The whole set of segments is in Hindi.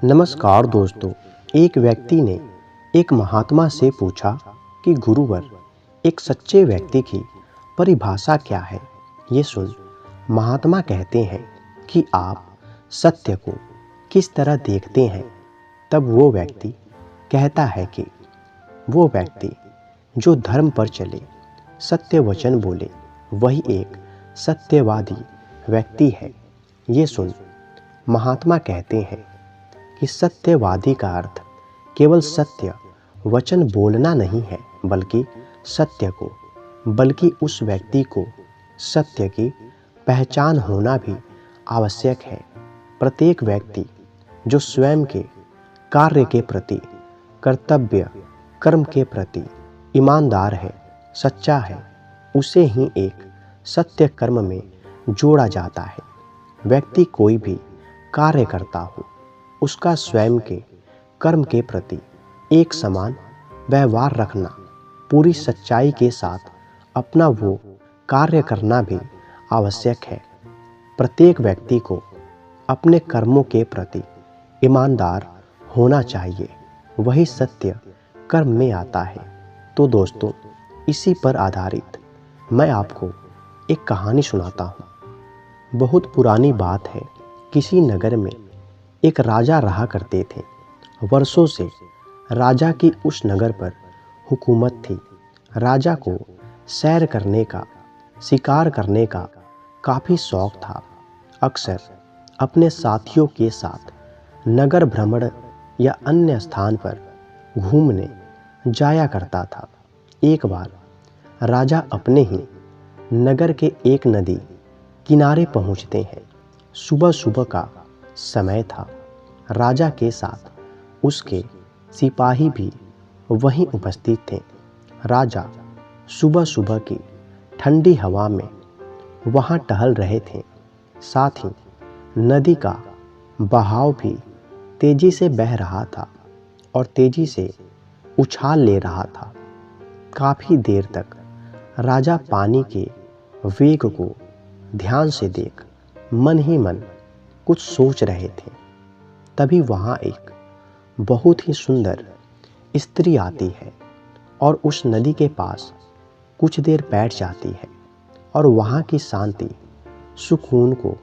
नमस्कार दोस्तों। एक व्यक्ति ने एक महात्मा से पूछा कि गुरुवर, एक सच्चे व्यक्ति की परिभाषा क्या है। ये सुन महात्मा कहते हैं कि आप सत्य को किस तरह देखते हैं। तब वो व्यक्ति कहता है कि वो व्यक्ति जो धर्म पर चले, सत्य वचन बोले, वही एक सत्यवादी व्यक्ति है। ये सुन महात्मा कहते हैं कि सत्यवादी का अर्थ केवल सत्य वचन बोलना नहीं है, बल्कि उस व्यक्ति को सत्य की पहचान होना भी आवश्यक है। प्रत्येक व्यक्ति जो स्वयं के कार्य के प्रति, कर्तव्य कर्म के प्रति ईमानदार है, सच्चा है, उसे ही एक सत्य कर्म में जोड़ा जाता है। व्यक्ति कोई भी कार्य करता हो, उसका स्वयं के कर्म के प्रति एक समान व्यवहार रखना, पूरी सच्चाई के साथ अपना वो कार्य करना भी आवश्यक है। प्रत्येक व्यक्ति को अपने कर्मों के प्रति ईमानदार होना चाहिए, वही सत्य कर्म में आता है। तो दोस्तों, इसी पर आधारित मैं आपको एक कहानी सुनाता हूँ। बहुत पुरानी बात है। किसी नगर में एक राजा रहा करते थे। वर्षों से राजा की उस नगर पर हुकूमत थी। राजा को सैर करने का, शिकार करने का काफ़ी शौक था। अक्सर अपने साथियों के साथ नगर भ्रमण या अन्य स्थान पर घूमने जाया करता था। एक बार राजा अपने ही नगर के एक नदी किनारे पहुंचते हैं। सुबह सुबह का समय था। राजा के साथ उसके सिपाही भी वहीं उपस्थित थे। राजा सुबह सुबह की ठंडी हवा में वहां टहल रहे थे। साथ ही नदी का बहाव भी तेजी से बह रहा था और तेजी से उछाल ले रहा था। काफ़ी देर तक राजा पानी के वेग को ध्यान से देख मन ही मन कुछ सोच रहे थे। तभी वहाँ एक बहुत ही सुंदर स्त्री आती है और उस नदी के पास कुछ देर बैठ जाती है और वहाँ की शांति, सुकून को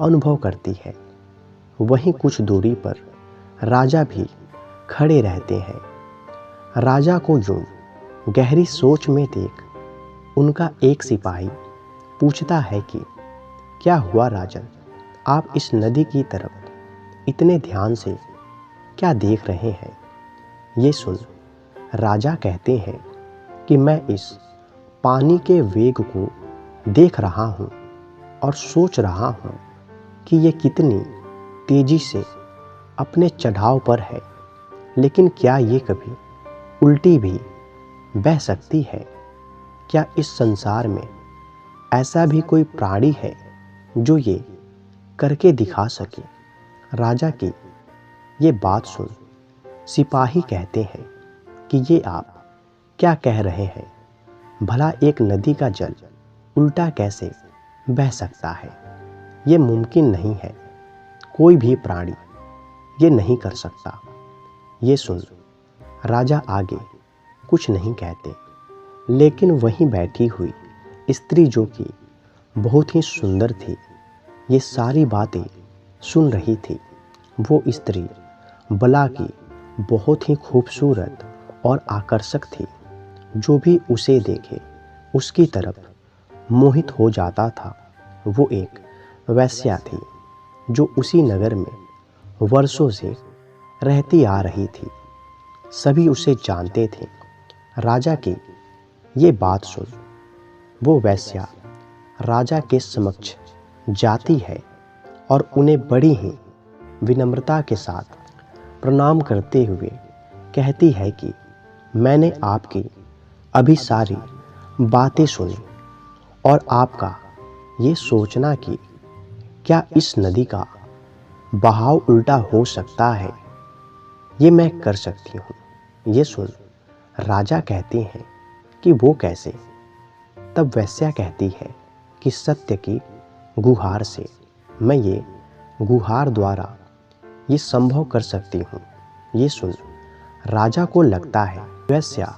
अनुभव करती है। वहीं कुछ दूरी पर राजा भी खड़े रहते हैं। राजा को यूं गहरी सोच में देख उनका एक सिपाही पूछता है कि क्या हुआ राजन, आप इस नदी की तरफ इतने ध्यान से क्या देख रहे हैं। ये सुन राजा कहते हैं कि मैं इस पानी के वेग को देख रहा हूँ और सोच रहा हूँ कि ये कितनी तेजी से अपने चढ़ाव पर है, लेकिन क्या ये कभी उल्टी भी बह सकती है। क्या इस संसार में ऐसा भी कोई प्राणी है जो ये करके दिखा सके। राजा की ये बात सुन सिपाही कहते हैं कि ये आप क्या कह रहे हैं। भला एक नदी का जल उल्टा कैसे बह सकता है। ये मुमकिन नहीं है, कोई भी प्राणी ये नहीं कर सकता। ये सुन राजा आगे कुछ नहीं कहते, लेकिन वहीं बैठी हुई स्त्री, जो कि बहुत ही सुंदर थी, ये सारी बातें सुन रही थी। वो स्त्री बला की बहुत ही खूबसूरत और आकर्षक थी। जो भी उसे देखे उसकी तरफ मोहित हो जाता था। वो एक वेश्या थी जो उसी नगर में वर्षों से रहती आ रही थी। सभी उसे जानते थे। राजा की ये बात सुन वो वेश्या राजा के समक्ष जाती है और उन्हें बड़ी ही विनम्रता के साथ प्रणाम करते हुए कहती है कि मैंने आपकी अभी सारी बातें सुनी और आपका ये सोचना कि क्या इस नदी का बहाव उल्टा हो सकता है, ये मैं कर सकती हूँ। ये सुन राजा कहते हैं कि वो कैसे। तब वेश्या कहती है कि सत्य की गुहार से। मैं ये गुहार द्वारा ये संभव कर सकती हूँ। ये सुन राजा को लगता है वेश्या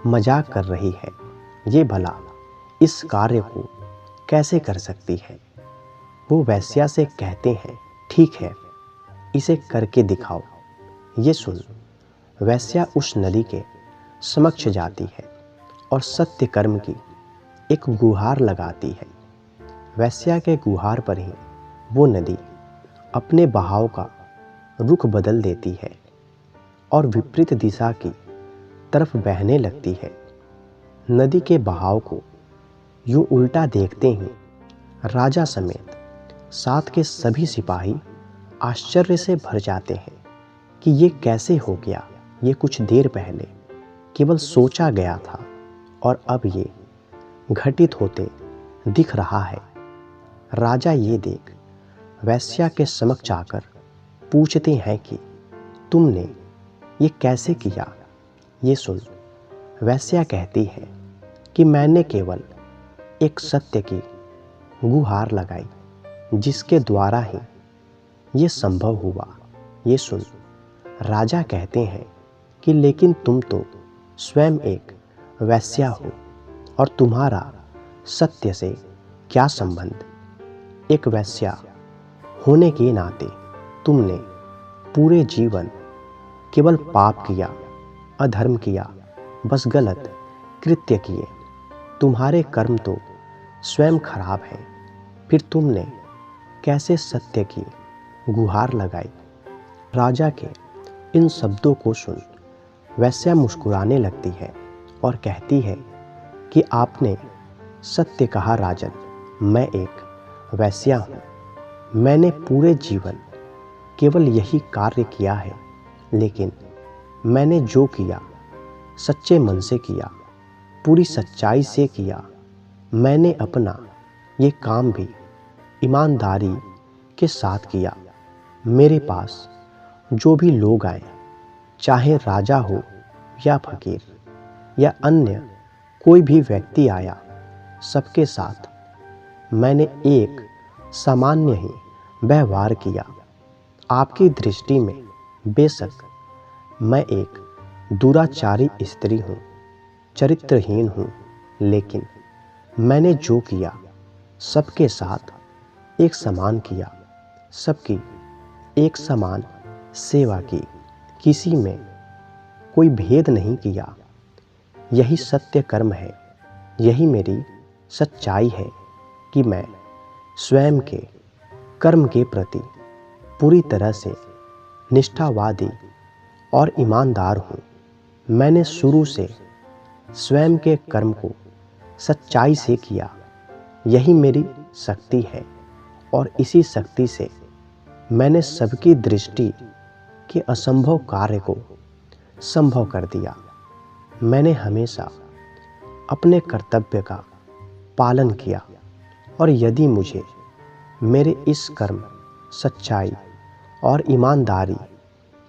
मजाक कर रही है। ये भला इस कार्य को कैसे कर सकती है। वो वेश्या से कहते हैं, ठीक है, इसे करके दिखाओ। ये सुन वेश्या उस नदी के समक्ष जाती है और सत्य कर्म की एक गुहार लगाती है। वेश्या के गुहार पर ही वो नदी अपने बहाव का रुख बदल देती है और विपरीत दिशा की तरफ बहने लगती है। नदी के बहाव को यूं उल्टा देखते ही राजा समेत साथ के सभी सिपाही आश्चर्य से भर जाते हैं कि ये कैसे हो गया। ये कुछ देर पहले केवल सोचा गया था और अब ये घटित होते दिख रहा है। राजा ये देख वेश्या के समक्ष आकर पूछते हैं कि तुमने ये कैसे किया। ये सुन वेश्या कहती है कि मैंने केवल एक सत्य की गुहार लगाई जिसके द्वारा ही ये संभव हुआ। ये सुन राजा कहते हैं कि लेकिन तुम तो स्वयं एक वेश्या हो और तुम्हारा सत्य से क्या संबंध। एक वेश्या होने के नाते तुमने पूरे जीवन केवल पाप किया, अधर्म किया, बस गलत कृत्य किए। तुम्हारे कर्म तो स्वयं खराब हैं। फिर तुमने कैसे सत्य की गुहार लगाई। राजा के इन शब्दों को सुन वेश्या मुस्कुराने लगती है और कहती है कि आपने सत्य कहा राजन, मैं एक वेश्या हूँ। मैंने पूरे जीवन केवल यही कार्य किया है, लेकिन मैंने जो किया सच्चे मन से किया, पूरी सच्चाई से किया। मैंने अपना ये काम भी ईमानदारी के साथ किया। मेरे पास जो भी लोग आए, चाहे राजा हो या फकीर या अन्य कोई भी व्यक्ति आया, सबके साथ मैंने एक सामान्य ही व्यवहार किया। आपकी दृष्टि में बेशक मैं एक दुराचारी स्त्री हूँ, चरित्रहीन हूँ, लेकिन मैंने जो किया सबके साथ एक समान किया, सबकी एक समान सेवा की, किसी में कोई भेद नहीं किया। यही सत्य कर्म है। यही मेरी सच्चाई है कि मैं स्वयं के कर्म के प्रति पूरी तरह से निष्ठावादी और ईमानदार हूँ। मैंने शुरू से स्वयं के कर्म को सच्चाई से किया। यही मेरी शक्ति है और इसी शक्ति से मैंने सबकी दृष्टि के असंभव कार्य को संभव कर दिया। मैंने हमेशा अपने कर्तव्य का पालन किया और यदि मुझे मेरे इस कर्म, सच्चाई और ईमानदारी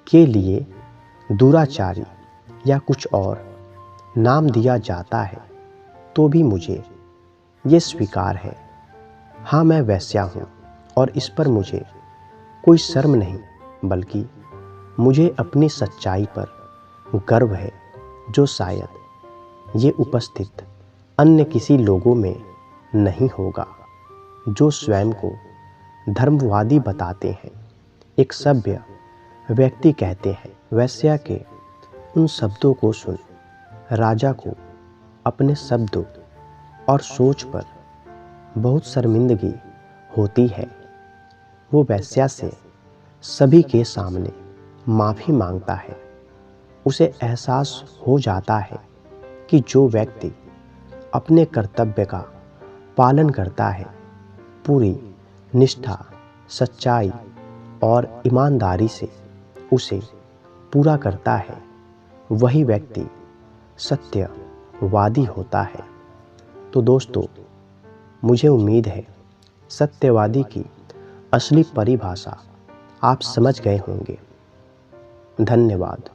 के लिए दुराचारी या कुछ और नाम दिया जाता है तो भी मुझे ये स्वीकार है। हाँ, मैं वेश्या हूँ और इस पर मुझे कोई शर्म नहीं, बल्कि मुझे अपनी सच्चाई पर गर्व है, जो शायद ये उपस्थित अन्य किसी लोगों में नहीं होगा, जो स्वयं को धर्मवादी बताते हैं। एक सभ्य व्यक्ति कहते हैं। वेश्या के उन शब्दों को सुन राजा को अपने शब्दों और सोच पर बहुत शर्मिंदगी होती है। वो वेश्या से सभी के सामने माफ़ी मांगता है। उसे एहसास हो जाता है कि जो व्यक्ति अपने कर्तव्य का पालन करता है, पूरी निष्ठा, सच्चाई और ईमानदारी से उसे पूरा करता है, वही व्यक्ति सत्यवादी होता है। तो दोस्तों, मुझे उम्मीद है सत्यवादी की असली परिभाषा आप समझ गए होंगे। धन्यवाद।